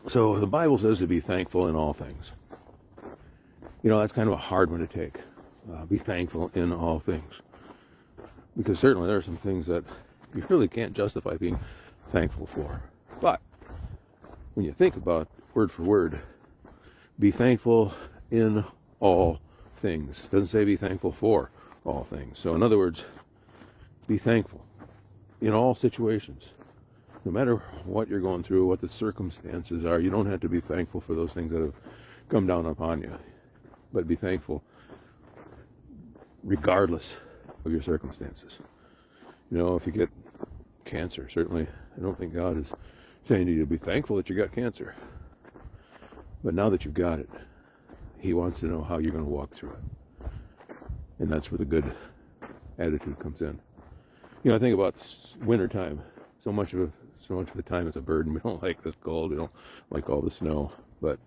So the Bible says to be thankful in all things. You know, that's kind of a hard one to take. Be thankful in all things. Because certainly there are some things that you really can't justify being thankful for. But when you think about word for word, be thankful in all things. It doesn't say be thankful for all things. So in other words, be thankful in all situations. No matter what you're going through, what the circumstances are, you don't have to be thankful for those things that have come down upon you. But be thankful regardless of your circumstances. You know, if you get cancer, certainly I don't think God is saying to you to be thankful that you got cancer. But now that you've got it, He wants to know how you're going to walk through it. And that's where the good attitude comes in. You know, I think about wintertime. So much of the time it's a burden. We don't like this cold. We don't like all the snow. But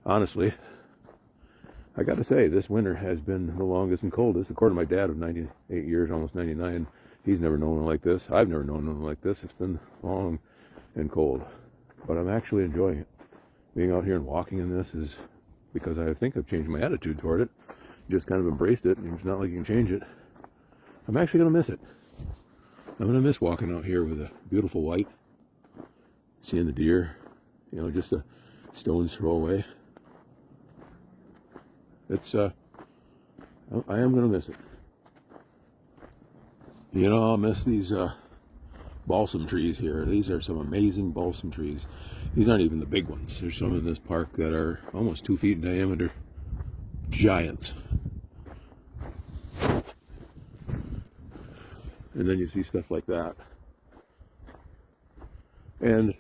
honestly, I got to say, this winter has been the longest and coldest. According to my dad of 98 years, almost 99, he's never known one like this. I've never known one like this. It's been long and cold. But I'm actually enjoying it. Being out here and walking in this is because I think I've changed my attitude toward it. Just kind of embraced it. And it's not like you can change it. I'm actually going to miss it. I'm going to miss walking out here with a beautiful white, seeing the deer, you know, just a stone's throw away. It's, I am going to miss it. You know, I'll miss these balsam trees here. These are some amazing balsam trees. These aren't even the big ones. There's some in this park that are almost 2 feet in diameter. Giants. And then you see stuff like that. And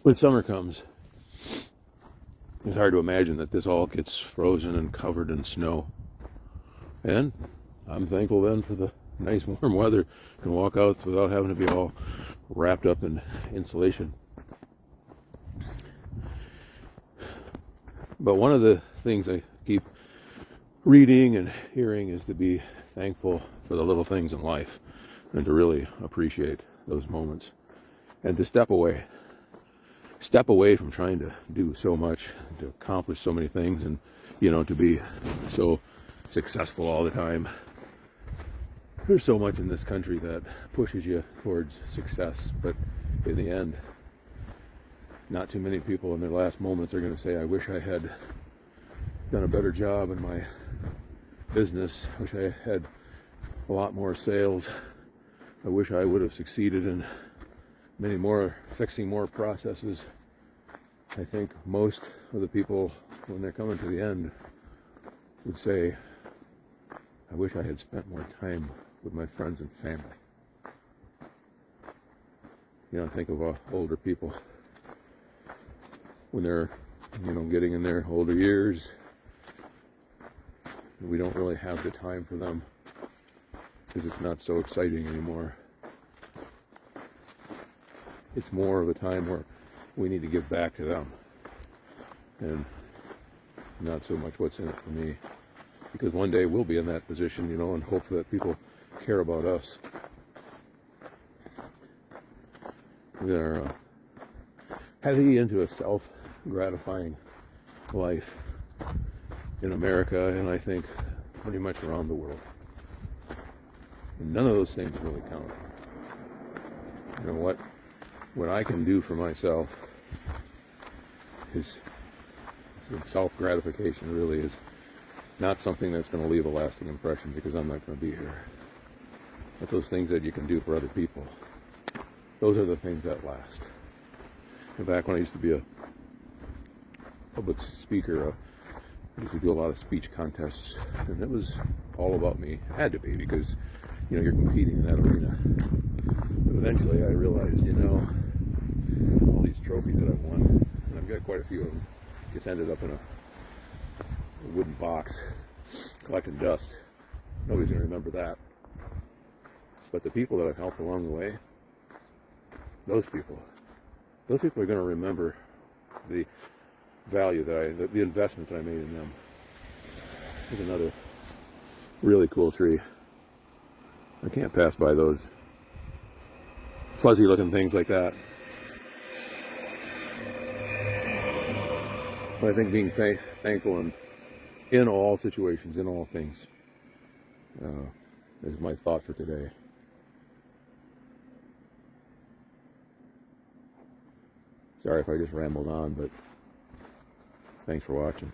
when summer comes, it's hard to imagine that this all gets frozen and covered in snow. And I'm thankful then for the nice warm weather. Can walk out without having to be all wrapped up in insulation. But one of the things I keep reading and hearing is to be thankful for the little things in life and to really appreciate those moments and to step away from trying to do so much, to accomplish so many things, and, you know, to be so successful all the time. There's so much in this country that pushes you towards success, but in the end, not too many people in their last moments are going to say, I wish I had done a better job in my business. I wish I had a lot more sales. I wish I would have succeeded in many more, fixing more processes. I think most of the people, when they're coming to the end, would say, I wish I had spent more time with my friends and family. You know, think of older people. When they're, you know, getting in their older years, we don't really have the time for them because it's not so exciting anymore. It's more of a time where we need to give back to them and not so much what's in it for me, because one day we'll be in that position, you know, and hope that people care about us. We are heavy into a self-gratifying life in America, and I think pretty much around the world. And none of those things really count. You know what I can do for myself is self-gratification really is not something that's going to leave a lasting impression, because I'm not going to be here. But those things that you can do for other people, those are the things that last. And back when I used to be a public speaker, I used to do a lot of speech contests, and it was all about me. It had to be, because, you know, you're competing in that arena. But eventually I realized, you know, all these trophies that I've won, and I've got quite a few of them, just ended up in a wooden box collecting dust. Nobody's going to remember that. But the people that I've helped along the way, those people are going to remember the value that the investment that I made in them. There's another really cool tree. I can't pass by those fuzzy looking things like that. But I think being thankful in all situations, in all things, is my thought for today. Sorry if I just rambled on, but thanks for watching.